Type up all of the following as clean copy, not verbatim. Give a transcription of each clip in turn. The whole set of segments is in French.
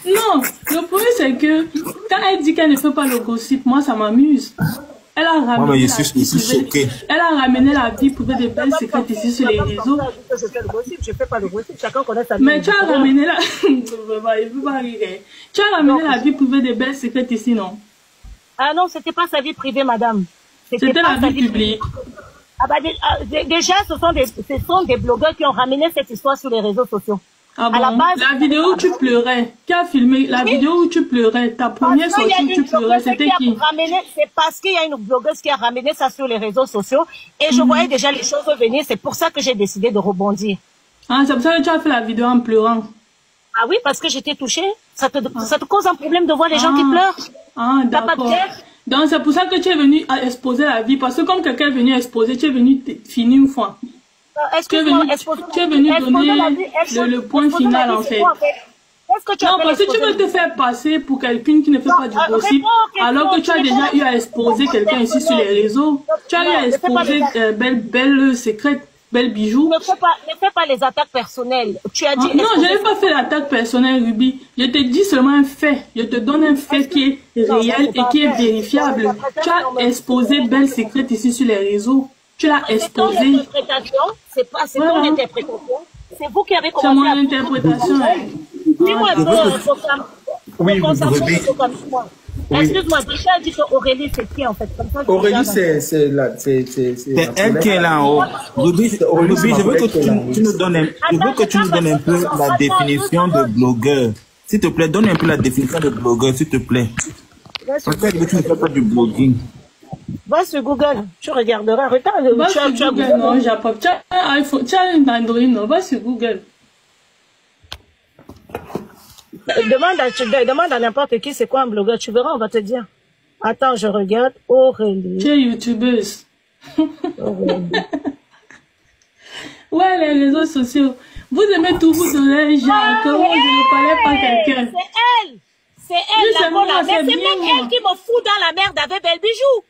Non, le problème c'est que quand elle dit qu'elle ne fait pas le gossip, moi ça m'amuse. Elle a ramené elle a ramené la vie privée de belles secrètes ici sur les réseaux. Je fais le gossip, je fais pas le gossip, chacun connaît sa vie. Mais tu as ramené la... Tu as ramené la vie privée de belles secrètes ici, non? Ah non, c'était pas sa vie privée, madame. C'était la vie publique. Ah bah, déjà, ce sont des blogueurs qui ont ramené cette histoire sur les réseaux sociaux. Ah bon? À la base, la vidéo où tu pleurais, qui a filmé la vidéo où tu pleurais, ta première sortie où tu pleurais, c'était qui? C'est parce qu'il y a une blogueuse qui a ramené ça sur les réseaux sociaux et je voyais déjà les choses venir. C'est pour ça que j'ai décidé de rebondir. Ah, c'est pour ça que tu as fait la vidéo en pleurant? Ah oui, parce que j'étais touchée. Ça te cause un problème de voir les gens qui pleurent? Ah, d'accord. Donc c'est pour ça que tu es venu à exposer la vie, parce que comme quelqu'un est venu exposer, tu es venu finir une fois. Tu es venu donner le point final en fait. Non, parce que tu veux te faire passer pour quelqu'un qui ne fait pas du gossip, alors que tu as déjà eu à exposer quelqu'un ici sur les réseaux. Tu as eu à exposer belle secrète, belle bijoux. Ne fais pas les attaques personnelles. Tu as dit. Non, je n'ai pas fait l'attaque personnelle, Ruby. Je te dis seulement un fait. Je te donne un fait qui est réel et qui est vérifiable. Tu as exposé belle secrète ici sur les réseaux. Tu l'as exposé. C'est pas ton interprétation. C'est vous qui avez commencé. C'est mon interprétation. Dis-moi un peu, oui, excuse-moi, déjà dit que Aurélie c'est qui en fait? Aurélie c'est elle qui est là en haut. Ruby, je veux que tu nous donnes un peu la définition de blogueur. S'il te plaît, donne un peu la définition de blogueur, s'il te plaît. Parce que tu ne fais pas du blogging. Va sur Google, tu regarderas. Regarde, va sur Google, non, j'ai pas. Tu as un iPhone, tu as un Android, non, va sur Google. Demande à n'importe qui c'est quoi un blogueur, tu verras, on va te dire. Attends, je regarde. Aurélie. Tu es youtubeuse. Ouais, les réseaux sociaux. Vous aimez tout vous donner un genre, que moi je ne connais pas quelqu'un. C'est elle, mais c'est même elle qui me fout dans la merde avec Belle Bijou.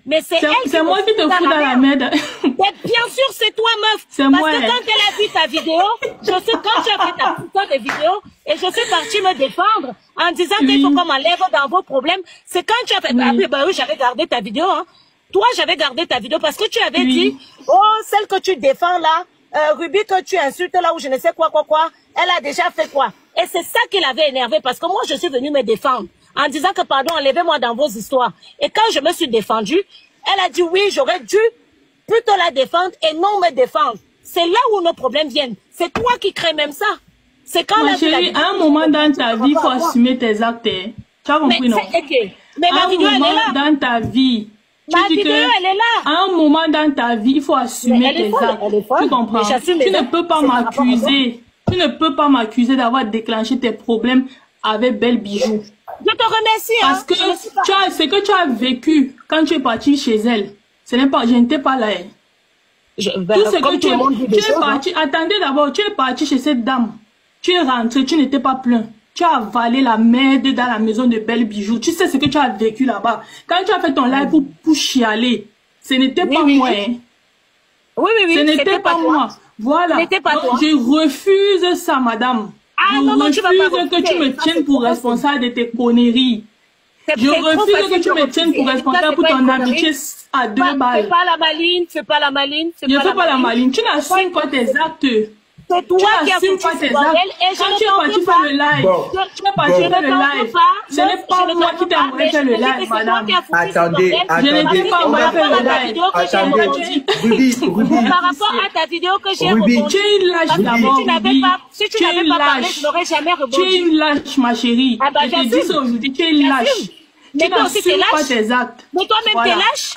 Mais c'est elle qui c'est moi qui te fous dans la merde. Bien sûr, c'est toi, meuf. C'est moi. Parce que quand elle a vu ta vidéo, quand tu as fait ta putain de vidéo, et je suis partie me défendre en disant qu'il faut qu'on m'enlève dans vos problèmes, c'est quand tu as fait... Bah oui, j'avais gardé ta vidéo, hein. Toi, j'avais gardé ta vidéo parce que tu avais dit, oh, celle que tu défends là, Ruby que tu insultes là ou je ne sais quoi, elle a déjà fait quoi? Et c'est ça qui l'avait énervé parce que moi, je suis venue me défendre en disant que pardon, enlevez-moi dans vos histoires. Et quand je me suis défendue, elle a dit oui, j'aurais dû plutôt la défendre et non me défendre. C'est là où nos problèmes viennent. C'est toi qui crée même ça. C'est quand ma chérie, à un moment dans ta vie, il faut assumer tes actes. Tu as compris, non? Mais ma vidéo, elle est là. Dans ta vie. Ma vidéo, elle est là. À un moment dans ta vie, il faut assumer tes actes. Tu comprends? Tu ne peux pas m'accuser. Tu ne peux pas m'accuser d'avoir déclenché tes problèmes avec Belle Bijou. Je te remercie. Parce que ce que tu as vécu quand tu es parti chez elle, ce n'est pas, je n'étais pas là. Tout ce que tu es parti, attendez d'abord, tu es parti chez cette dame. Tu es rentré, tu n'étais pas plein. Tu as avalé la merde dans la maison de Belle Bijou. Tu sais ce que tu as vécu là-bas. Quand tu as fait ton live pour chialer, ce n'était pas moi. Oui. Ce n'était pas moi. Voilà. Donc, je refuse ça, madame. Je refuse que tu me tiennes pour responsable de tes conneries. Je refuse que tu me tiennes pour responsable pour ton amitié à 2 balles. Fais pas la maline, fais pas la maline. Je ne fais pas la maline. Tu n'assumes pas tes actes. C'est toi qui as foutu ce bordel et je ne t'en veux pas. Tu es parti faire le live. Tu es parti faire le live. Ce n'est pas moi qui t'ai envoyé faire le live, madame. Attendez. Je n'étais pas envoyé faire le live. Attendez. Par rapport à ta vidéo que j'ai rebondie. Tu es une lâche d'abord. Si tu n'avais pas parlé, je n'aurais jamais rebondi. Tu es une lâche, ma chérie. Je te dis ça aujourd'hui, tu es une lâche. Tu n'assumes pas tes actes. Mais toi-même, t'es lâche.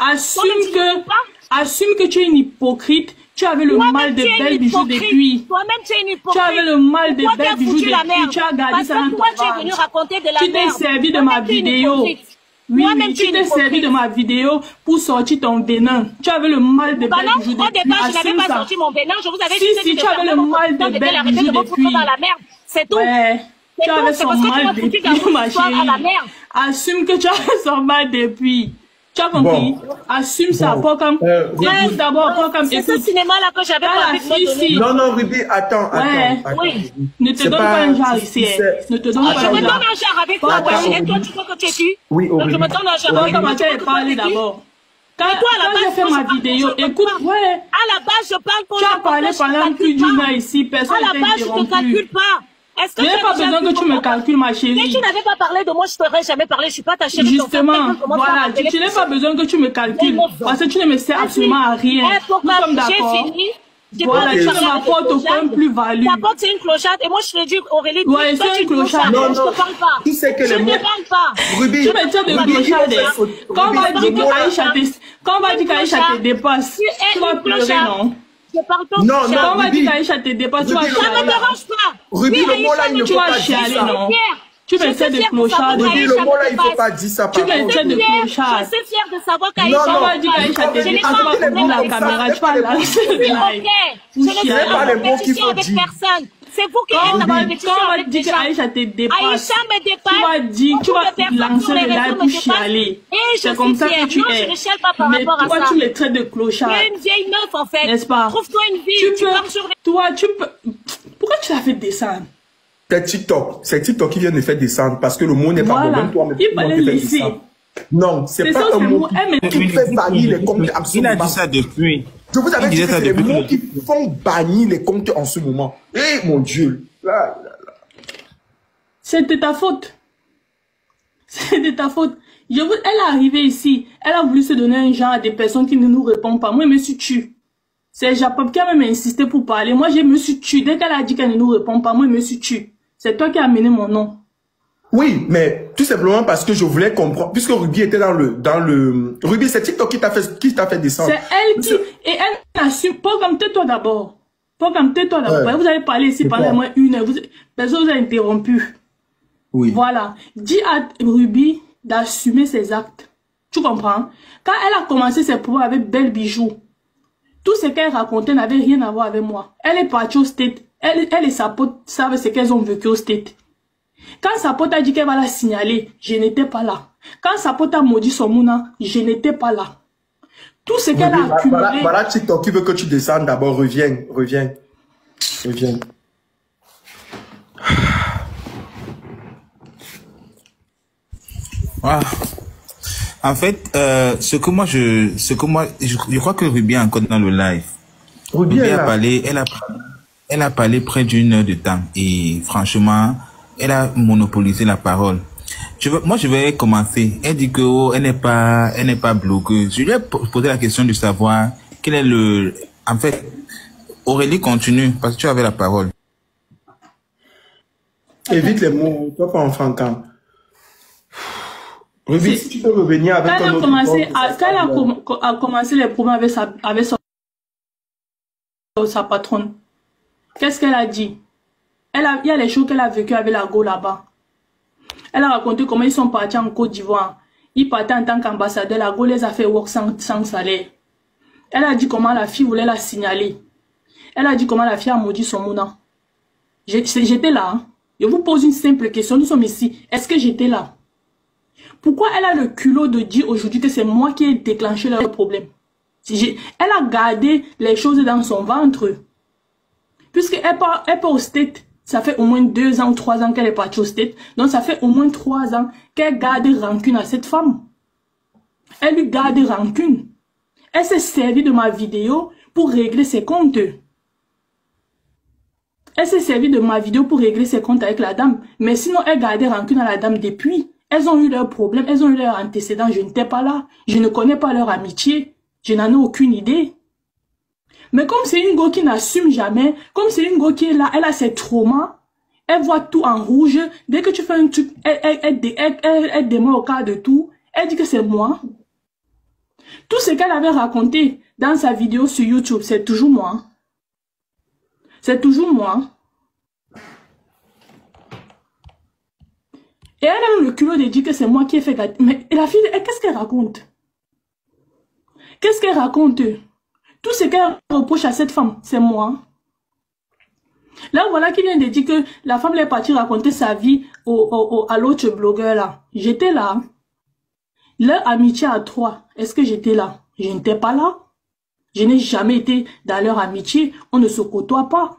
Assume que tu es une hypocrite. Tu avais le mal de Belle Bijou depuis. Toi-même, tu es une hypocrite. Tu avais le mal de Belle Bijou depuis. Tu as gardé ça dans ton ventre. Tu es venu raconter de la merde. Tu t'es servi de ma vidéo. Oui, tu t'es servi de ma vidéo pour sortir ton venin. Tu avais le mal de Belle Bijou depuis. Au départ, je n'avais pas sorti mon venin. Je vous avais dit si tu avais le mal de Belle Bijou depuis. C'est tout. Tu avais son mal depuis, ma chérie. Assume que tu avais son mal depuis. Tu as compris? Assume ça, pas comme... Écoute d'abord, pas comme... C'est ce cinéma-là que j'avais pas envie de me donner. Non, Ruby, attends. Oui. Ne te donne pas un genre ici. Ne te donne pas un genre. Je me donne un genre avec toi, et toi, tu crois que tu es qui? Oui, donc je me donne un genre avec toi. Comment tu as parlé d'abord? Quand j'ai fait ma vidéo, écoute, à la base, je parle pour... Tu as parlé pendant plus d'une heure ici, personne ne t'a interrompu. À la base, je ne te calcule pas. Est-ce que tu n'as pas besoin que tu me calcules, ma chérie? Si tu n'avais pas parlé de moi, je ne t'aurais jamais parlé. Je suis pas ta chérie. Justement, voilà, tu n'as pas besoin que tu me calcules. Parce que tu ne me sers absolument à rien. Nous sommes d'accord. Voilà, tu ne m'apportes aucun plus-value. Ta porte, c'est une clochette. Et moi, je te dis, Aurélie, ouais, c'est une clochette. Non, je ne te parle pas. Tu sais que je ne te parle pas. Ruby, tu me tiens de clochette. Quand on va dire qu'Aïcha te dépasse, tu vas pleurer, non? Non, quand on va dire qu'Aïcha te dépasse, tu vas chialer. Ça ne me dérange pas. Ruby, le mot là, il ne faut pas dire ça. Non. Tu me tiens de clochard. Ruby, le mot là, il ne faut pas dire ça. Tu me tiens de clochard. Je suis fière de savoir qu'Aïcha... Quand on va dire qu'Aïcha te dépasse, tu vas prendre la caméra, tu vas lancer le live. Je ne suis pas en compétition avec personne. C'est vous qui êtes en compétition avec des gens. Aïcha te dépasse. Aïcha me dépasse. Tu vas lancer le live pour chialer. C'est comme ça que tu es. Je ne chiale pas par rapport à ça. Toi, tu me traites de clochard. Tu es une vieille meuf, en fait. N'est-ce pas? Trouve-toi une vie. Tu peux... Pourquoi tu l'as fait descendre? C'est TikTok. C'est TikTok qui vient de faire descendre parce que le mot n'est pas bon. Même toi, il fallait le laisser. Non, c'est pas un mot qui fait bannir les comptes absolument. Il a dit ça depuis. Je vous avais dit que c'est les mots qui font bannir les comptes en ce moment. Eh mon Dieu. C'était ta faute. C'était ta faute. Elle est arrivée ici. Elle a voulu se donner un genre à des personnes qui ne nous répondent pas. Moi, je me suis tue. C'est Jacob qui a même insisté pour parler. Moi, je me suis tue. Dès qu'elle a dit qu'elle ne nous répond pas, moi, je me suis tue. C'est toi qui as amené mon nom. Oui, mais tout simplement parce que je voulais comprendre, puisque Ruby était dans le... Ruby, c'est TikTok qui t'a fait descendre. C'est elle qui... Et elle assume... Pas comme tais-toi d'abord. Pas comme tais-toi d'abord. Ouais. Vous allez parler ici pendant moins une heure. Personne vous a interrompu. Oui. Voilà. Dis à Ruby d'assumer ses actes. Tu comprends? Quand elle a commencé ses propos avec Belle Bijou, tout ce qu'elle racontait n'avait rien à voir avec moi. Elle est partie au State. Elle et sa pote savent ce qu'elles ont vécu au State. Quand sa pote a dit qu'elle va la signaler, je n'étais pas là. Quand sa pote a maudit son mouna, je n'étais pas là. Tout ce qu'elle a accumulé... Voilà TikTok qui veut que tu descendes d'abord. Reviens. Ah. En fait, ce que moi, je crois que Ruby est encore dans le live. Ruby elle a parlé près d'une heure de temps et franchement, elle a monopolisé la parole. Moi, je vais commencer. Elle dit que elle n'est pas blogueuse. Je lui ai posé la question de savoir quel est le... En fait, Aurélie, continue parce que tu avais la parole. Évite les mots, toi pas enfant quand. Ruby, si tu peux revenir avec quand elle a commencé les problèmes avec sa patronne, qu'est-ce qu'elle a dit? Il y a les choses qu'elle a vécues avec la go là-bas. Elle a raconté comment ils sont partis en Côte d'Ivoire. Ils partaient en tant qu'ambassadeur. La go les a fait work sans salaire. Elle a dit comment la fille voulait la signaler. Elle a dit comment la fille a maudit son mouna. J'étais là. Hein. Je vous pose une simple question. Nous sommes ici. Est-ce que j'étais là? Pourquoi elle a le culot de dire aujourd'hui que c'est moi qui ai déclenché leur problème? Elle a gardé les choses dans son ventre. Puisqu'elle part au State, ça fait au moins 2 ans ou 3 ans qu'elle est partie au State. Donc ça fait au moins 3 ans qu'elle garde rancune à cette femme. Elle lui garde rancune. Elle s'est servie de ma vidéo pour régler ses comptes. Elle s'est servie de ma vidéo pour régler ses comptes avec la dame. Mais sinon, elle gardait rancune à la dame depuis. Elles ont eu leurs problèmes, elles ont eu leurs antécédents. Je n'étais pas là. Je ne connais pas leur amitié. Je n'en ai aucune idée. Mais comme c'est une go qui n'assume jamais, comme c'est une go qui est là, elle a ses traumas, elle voit tout en rouge. Dès que tu fais un truc, elle démarre au cas de tout. Elle dit que c'est moi. Tout ce qu'elle avait raconté dans sa vidéo sur YouTube, c'est toujours moi. C'est toujours moi. Et elle a le culot de dire que c'est moi qui ai fait gâter. Mais la fille, qu'est-ce qu'elle raconte? Qu'est-ce qu'elle raconte? Tout ce qu'elle reproche à cette femme, c'est moi. Là, voilà qui vient de dire que la femme est partie raconter sa vie à l'autre blogueur là. J'étais là. leur amitié à 3, est-ce que j'étais là? Je n'étais pas là. Je n'ai jamais été dans leur amitié. On ne se côtoie pas.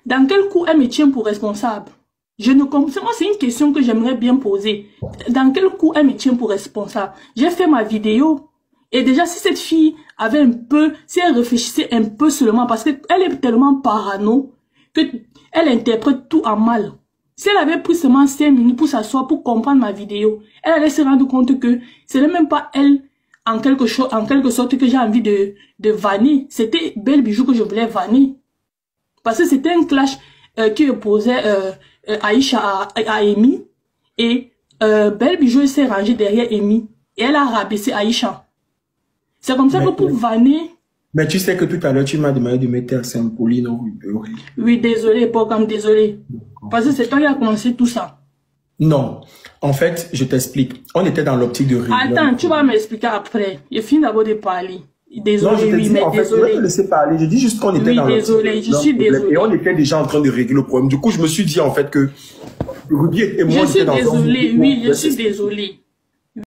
Dans quel coup elle me tient pour responsable? Je ne comprends pas. C'est une question que j'aimerais bien poser. Dans quel coup elle me tient pour responsable? J'ai fait ma vidéo. Et déjà, si cette fille avait un peu, si elle réfléchissait un peu seulement, parce qu'elle est tellement parano, qu'elle interprète tout en mal. Si elle avait pris seulement 5 minutes pour s'asseoir, pour comprendre ma vidéo, elle allait se rendre compte que ce n'est même pas elle, en quelque sorte, que j'ai envie de vanner. C'était Belle Bijou que je voulais vanner. Parce que c'était un clash qui opposait Aïcha à Amy. Et Belle Bijou s'est rangée derrière Amy. Et elle a rabaissé Aïcha. C'est comme ça que pour vanner... Mais tu sais que tout à l'heure, tu m'as demandé de mettre un symbole, non? Oui, désolé, Pogam, désolé. Parce que c'est toi qui as commencé tout ça. Non. En fait, je t'explique. On était dans l'optique de régler. Attends, tu vas m'expliquer après. Je finis d'abord de parler. Désolé, non, je te oui, dis, mais en fait, désolé. je vais te laisser parler. Je dis juste qu'on était dans désolé, je suis désolé. Et on était déjà en train de régler le problème. Du coup, je me suis dit, en fait, que Ruby et moi, je suis désolé, oui, je suis désolé.